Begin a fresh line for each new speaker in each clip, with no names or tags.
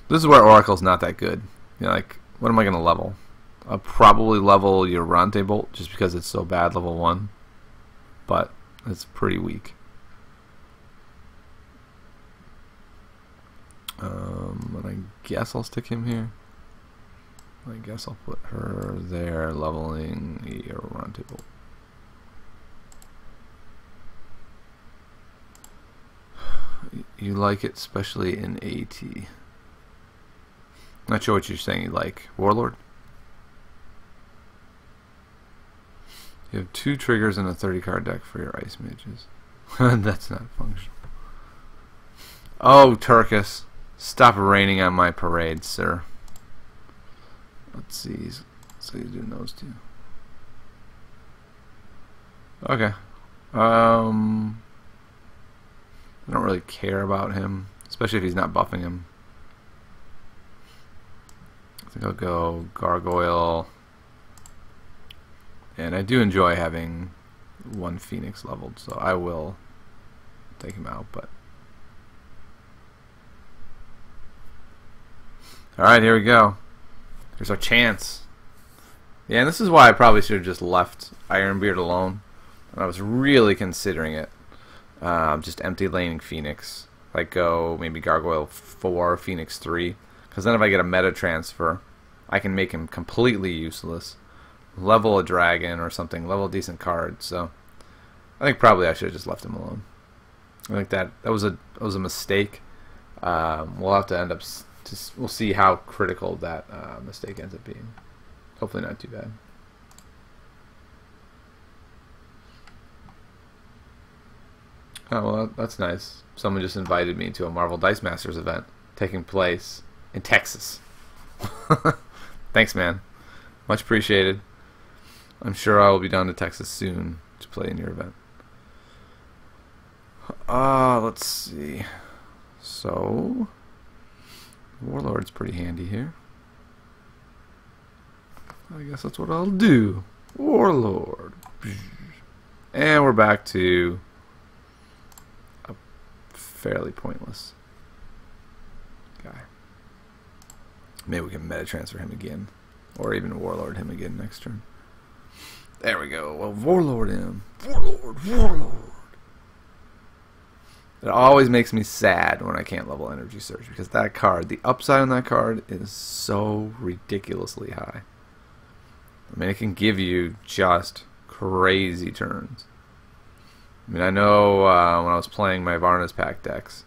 This is where Oracle's not that good. You know, like, what am I going to level? I'll probably level your Ronte Bolt just because it's so bad, level 1. But it's pretty weak. But I guess I'll stick him here. I guess I'll put her there, leveling your Ronte Bolt. You like it, especially in AT. Not sure what you're saying you like. Warlord? You have 2 triggers and a 30 card deck for your ice mages. That's not functional. Oh, Turkus. Stop raining on my parade, sir. Let's see. So he's doing those 2. Okay. I don't really care about him, especially if he's not buffing him. I think I'll go Gargoyle. And I do enjoy having 1 Phoenix leveled, so I will take him out. But alright, here we go. Here's our chance. Yeah, and this is why I probably should have just left Ironbeard alone. And I was really considering it. Just empty laning Phoenix. Like go maybe Gargoyle 4, Phoenix 3. Because then if I get a meta transfer, I can make him completely useless. Level a dragon or something. Level a decent card. So I think probably I should have just left him alone. I think that was a mistake. We'll have to end up. We'll see how critical that mistake ends up being. Hopefully not too bad. Oh, well, that's nice. Someone just invited me to a Marvel Dice Masters event taking place in Texas. Thanks, man. Much appreciated. I'm sure I will be down to Texas soon to play in your event. Let's see. So, Warlord's pretty handy here. I guess that's what I'll do. Warlord. And we're back to a fairly pointless guy. Maybe we can meta transfer him again. Or even Warlord him again next turn. There we go. Well, Warlord him. Warlord. It always makes me sad when I can't level Energy Surge, because that card, the upside on that card is so ridiculously high. I mean, it can give you just crazy turns. I mean, I know when I was playing my Varna's Pack decks,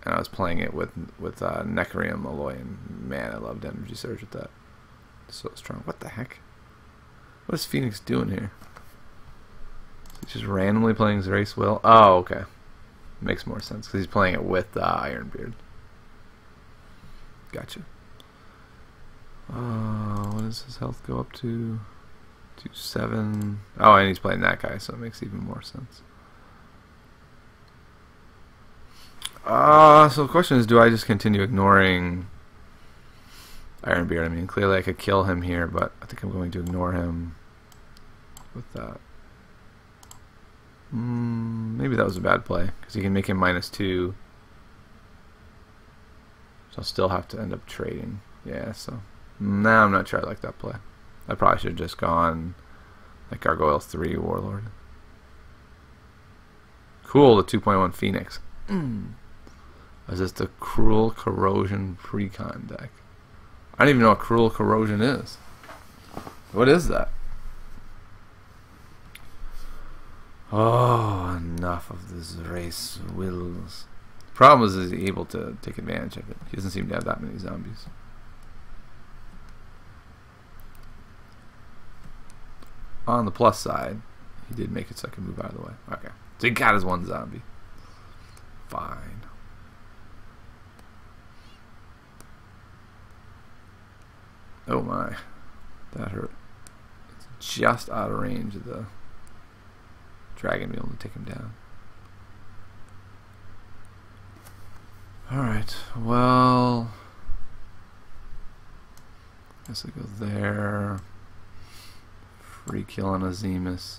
and I was playing it with Necarium Alloy, and man, I loved Energy Surge with that. So strong. What the heck? What is Phoenix doing here? He's just randomly playing Zerace Will. Oh, okay. Makes more sense because he's playing it with Ironbeard. Gotcha. What does his health go up to? 2-7. Oh, and he's playing that guy, so it makes even more sense. So the question is, do I just continue ignoring Ironbeard? I mean, clearly I could kill him here, but I think I'm going to ignore him with that. Maybe that was a bad play, because he can make him -2. So I'll still have to end up trading. Yeah, so nah, I'm not sure I like that play. I probably should have just gone like Gargoyle 3 Warlord. Cool, the 2.1 Phoenix. Is this the Cruel Corrosion Precon deck? I don't even know what Cruel Corrosion is. What is that? Oh, enough of this race wills. The problem is he's able to take advantage of it. He doesn't seem to have that many zombies. On the plus side, he did make it so I could move out of the way. Okay. So he got his 1 zombie. Fine. Oh my. That hurt. It's just out of range of the dragon being able to take him down. Alright, well, I guess I go there. Free kill on a Zimus.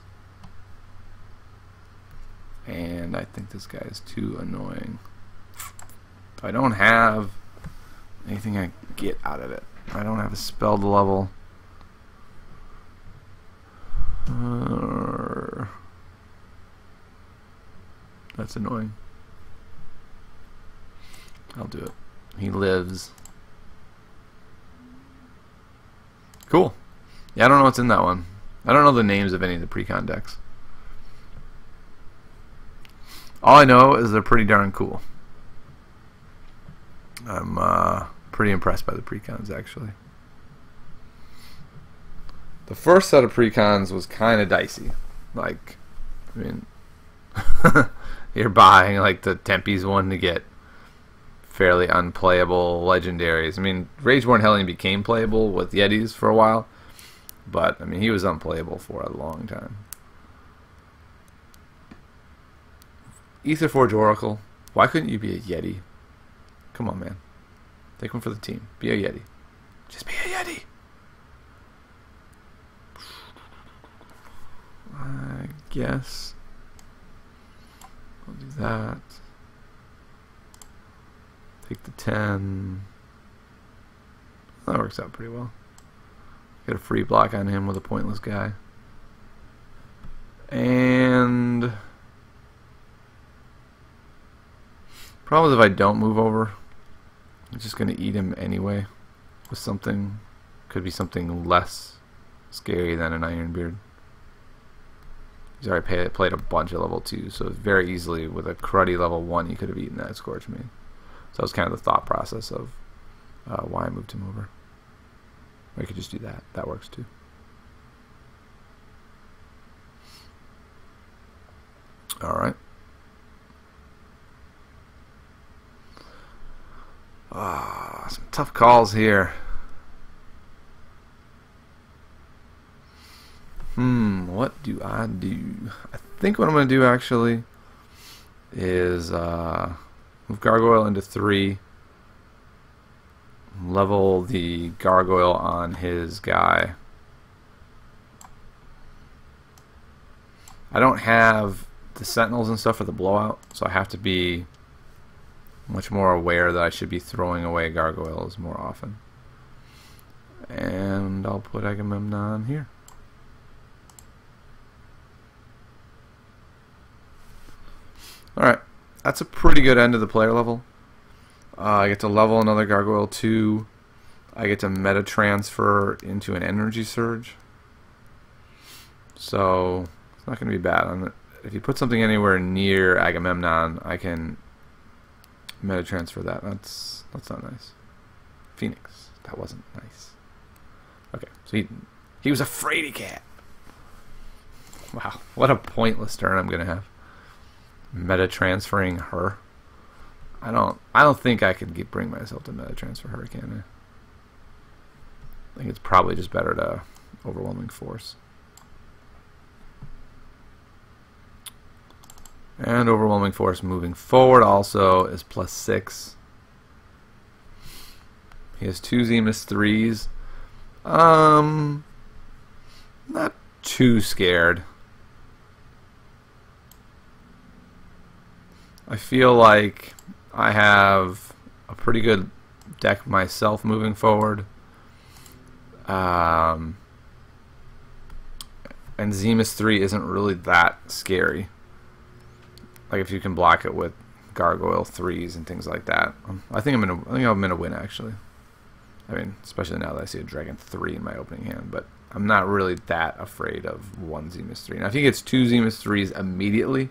And I think this guy is too annoying. If I don't have anything I get out of it. I don't have a spell to level. That's annoying. I'll do it. He lives. Cool. Yeah, I don't know what's in that one. I don't know the names of any of the pre-con decks. All I know is they're pretty darn cool. I'm pretty impressed by the pre-cons, actually. The first set of pre-cons was kind of dicey. Like, I mean, you're buying like the Tempe's one to get fairly unplayable legendaries. I mean, Rageborn Hellion became playable with Yetis for a while, but I mean, he was unplayable for a long time. Aetherforge Oracle. Why couldn't you be a Yeti? Come on, man. Take one for the team. Be a Yeti. Just be a Yeti. I guess I'll do that. Take the 10. That works out pretty well. Get a free block on him with a pointless guy. And problem is if I don't move over, I'm just going to eat him anyway with something. Could be something less scary than an Ironbeard. He's already played a bunch of level 2, so very easily with a cruddy level 1 he could have eaten that Scourge me. So that was kind of the thought process of why I moved him over. Or I could just do that. That works too. Alright. Some tough calls here. What do I do? I think what I'm going to do actually is move Gargoyle into 3, level the Gargoyle on his guy. I don't have the Sentinels and stuff for the blowout, so I have to be much more aware that I should be throwing away Gargoyles more often. And I'll put Agamemnon here. Alright, that's a pretty good end of the player level. I get to level another Gargoyle 2. I get to meta transfer into an Energy Surge. So, it's not going to be bad. If you put something anywhere near Agamemnon, I can meta transfer that. That's not nice. Phoenix. That wasn't nice. Okay, so he was a fraidy cat. Wow, what a pointless turn I'm going to have. Meta transferring her. I don't think I could bring myself to meta transfer her, can I? I think it's probably just better to Overwhelming Force. And Overwhelming Force moving forward also is +6. He has 2 Zimus 3s. Not too scared. I feel like I have a pretty good deck myself moving forward. And Zimus 3 isn't really that scary. Like if you can block it with Gargoyle 3s and things like that. I think I'm gonna win actually. I mean, especially now that I see a Dragon 3 in my opening hand, but I'm not really that afraid of 1 Zimus 3. Now if he gets 2 Zimus 3s immediately,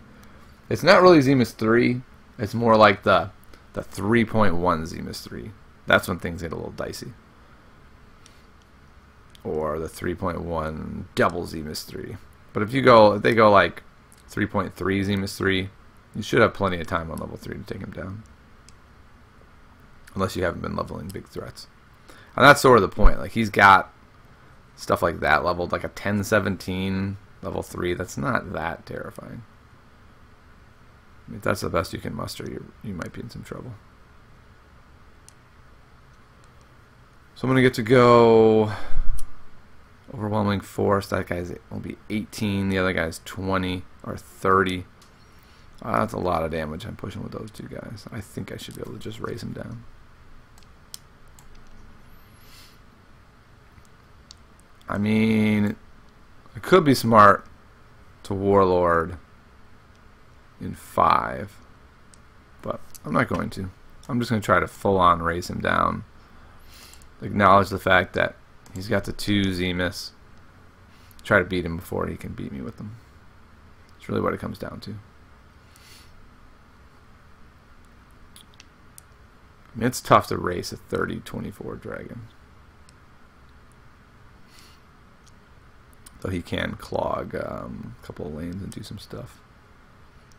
it's not really Zimus 3. It's more like the 3.1 Zimus 3. That's when things get a little dicey. Or the 3.1 double Zimus 3. But if they go like 3.3 Zimus 3, you should have plenty of time on level 3 to take him down. Unless you haven't been leveling big threats. And that's sort of the point. Like he's got stuff like that leveled, like a 10-17 level 3. That's not that terrifying. If that's the best you can muster, you might be in some trouble. So I'm going to get to go Overwhelming Force. That guy's will be 18. The other guy's 20 or 30. That's a lot of damage I'm pushing with those two guys. I think I should be able to just raise him down. I mean, it could be smart to Warlord in 5, but I'm not going to. I'm just going to try to full-on race him down. Acknowledge the fact that he's got the 2 Zimus. Try to beat him before he can beat me with them. That's really what it comes down to. I mean, it's tough to race a 30-24 dragon. Though he can clog a couple of lanes and do some stuff.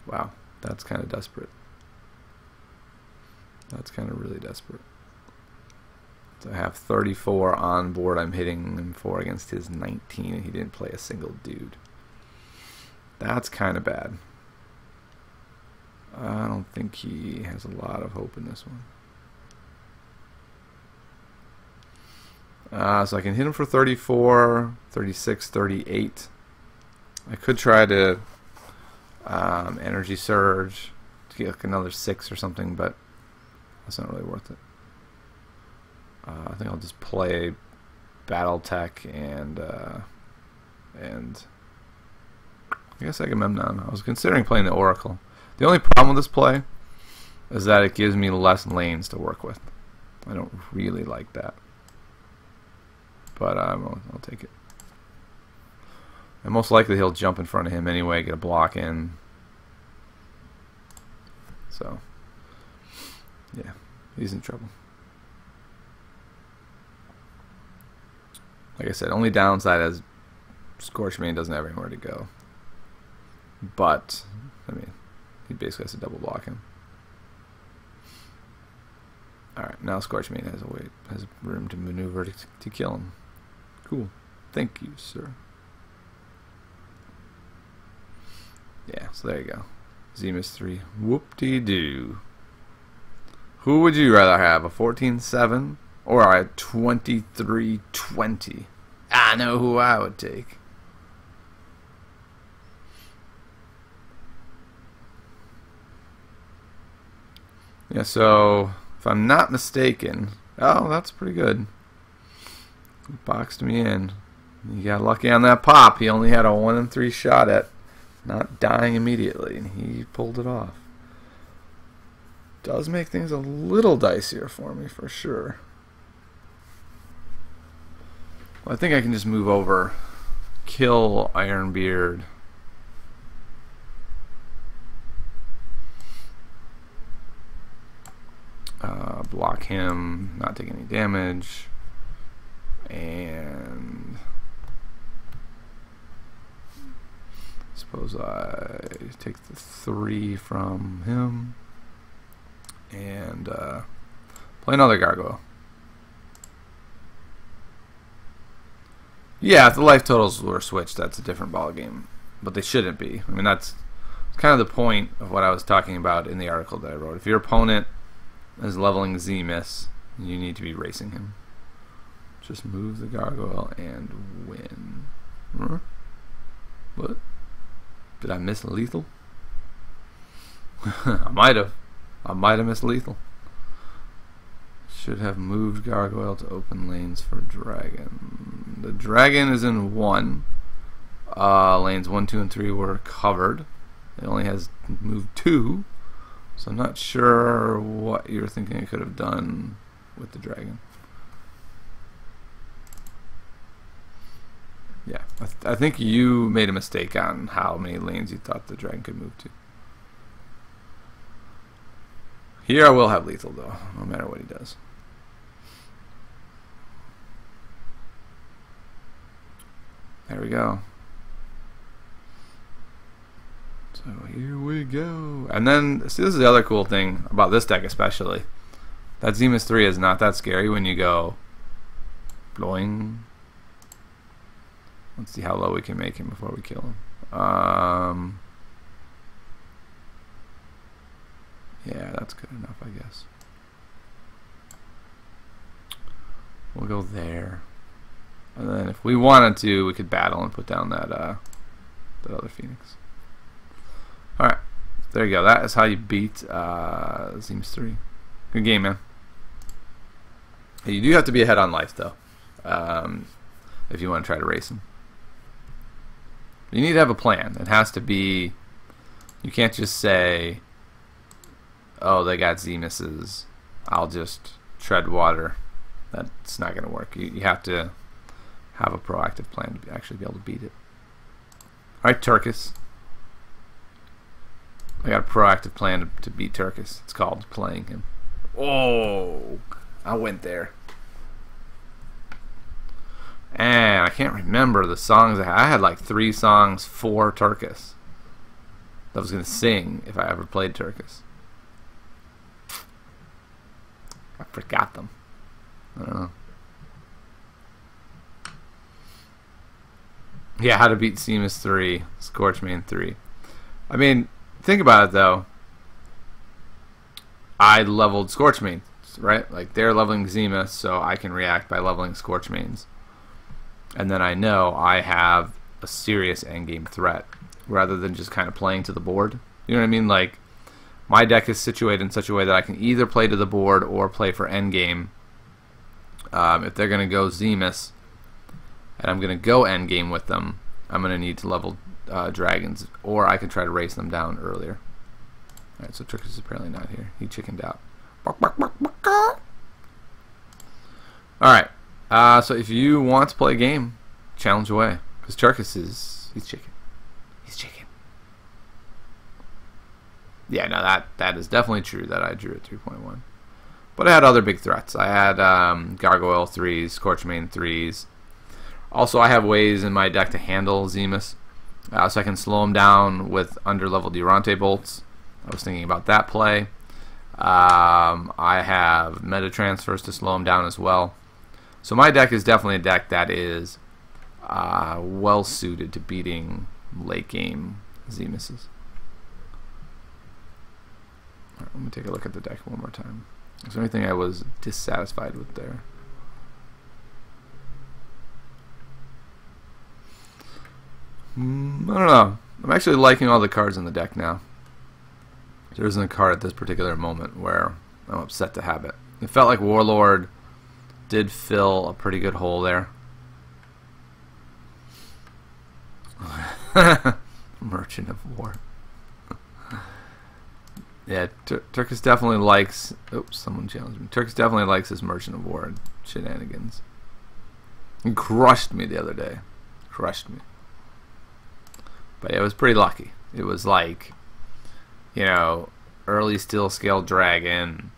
Wow, that's kind of desperate. That's kind of really desperate. To have 34 on board, I'm hitting him for against his 19, and he didn't play a single dude. That's kind of bad. I don't think he has a lot of hope in this one. So I can hit him for 34, 36, 38. I could try to energy surge to get like another 6 or something, but that's not really worth it. I think I'll just play Battle Tech and I guess Agamemnon. I was considering playing the Oracle. The only problem with this play is that it gives me less lanes to work with. I don't really like that, but I'll take it. And most likely he'll jump in front of him anyway, get a block in. So, yeah, he's in trouble. Like I said, only downside is Scorchmane doesn't have anywhere to go. But, I mean, he basically has to double block him. Alright, now Scorchmane has room to maneuver to kill him. Cool. Thank you, sir. Yeah, so there you go. Zimus 3. Whoop-de-doo. Who would you rather have, a 14-7 or a 23-20? I know who I would take. Yeah, so if I'm not mistaken, oh, that's pretty good. He boxed me in. He got lucky on that pop. He only had a 1 in 3 shot at not dying immediately, and he pulled it off. Does make things a little dicier for me, for sure. Well, I think I can just move over, kill Ironbeard. Block him, not take any damage, and suppose I take the 3 from him and play another gargoyle. Yeah, if the life totals were switched, that's a different ballgame, but they shouldn't be. I mean, that's kind of the point of what I was talking about in the article that I wrote. If your opponent is leveling Zimus, you need to be racing him. Just move the gargoyle and win. Huh? What? Did I miss lethal? I might have. I might have missed lethal. Should have moved gargoyle to open lanes for dragon. The dragon is in 1. Lanes 1, 2, and 3 were covered. It only has moved 2. So I'm not sure what you're thinking I could have done with the dragon. Yeah, I think you made a mistake on how many lanes you thought the dragon could move to. Here I will have lethal though, no matter what he does. There we go. So here we go. And then, see, this is the other cool thing about this deck especially. That Zimus 3 is not that scary when you go blowing. Let's see how low we can make him before we kill him. Yeah, that's good enough, I guess. We'll go there. And then if we wanted to, we could battle and put down that other Phoenix. Alright, there you go. That is how you beat Zimus 3. Good game, man. You do have to be ahead on life, though. if you want to try to race them. You need to have a plan. It has to be. You can't just say, "Oh, they got Zimuses. I'll just tread water." That's not going to work. You have to have a proactive plan to actually be able to beat it. All right, Turkus. I got a proactive plan to beat Turkus. It's called playing him. Oh, I went there. And I can't remember the songs I had. I had like 3 songs for Turkus that I was going to sing if I ever played Turkus. I forgot them. I don't know. Yeah, how to beat Zimus 3, Scorchmane 3. I mean, think about it though. I leveled Scorchmanes, right? Like they're leveling Zimus, so I can react by leveling Scorchmanes. And then I know I have a serious endgame threat rather than just kind of playing to the board. You know what I mean? Like my deck is situated in such a way that I can either play to the board or play for endgame. If they're going to go Zimus and I'm going to go endgame with them, I'm going to need to level dragons, or I can try to race them down earlier. Alright, so Turkus is apparently not here. He chickened out. Alright, so if you want to play a game, challenge away. Because Turkus he's chicken. He's chicken. Yeah, no, that is definitely true that I drew at 3.1. But I had other big threats. I had Gargoyle 3s, Scorchmane 3s. Also, I have ways in my deck to handle Zimus. So I can slow him down with under-level Durante bolts. I was thinking about that play. I have meta transfers to slow him down as well. So my deck is definitely a deck that is well suited to beating late game Zimuses. All right, let me take a look at the deck one more time. Is there anything I was dissatisfied with there? I don't know. I'm actually liking all the cards in the deck now. There isn't a card at this particular moment where I'm upset to have it. It felt like Warlord did fill a pretty good hole there. Merchant of War. Yeah, Turkus definitely likes... Oops, someone challenged me. Turkus definitely likes his Merchant of War shenanigans. He crushed me the other day. Crushed me. But it was pretty lucky. It was like, you know, early Steel Scale Dragon,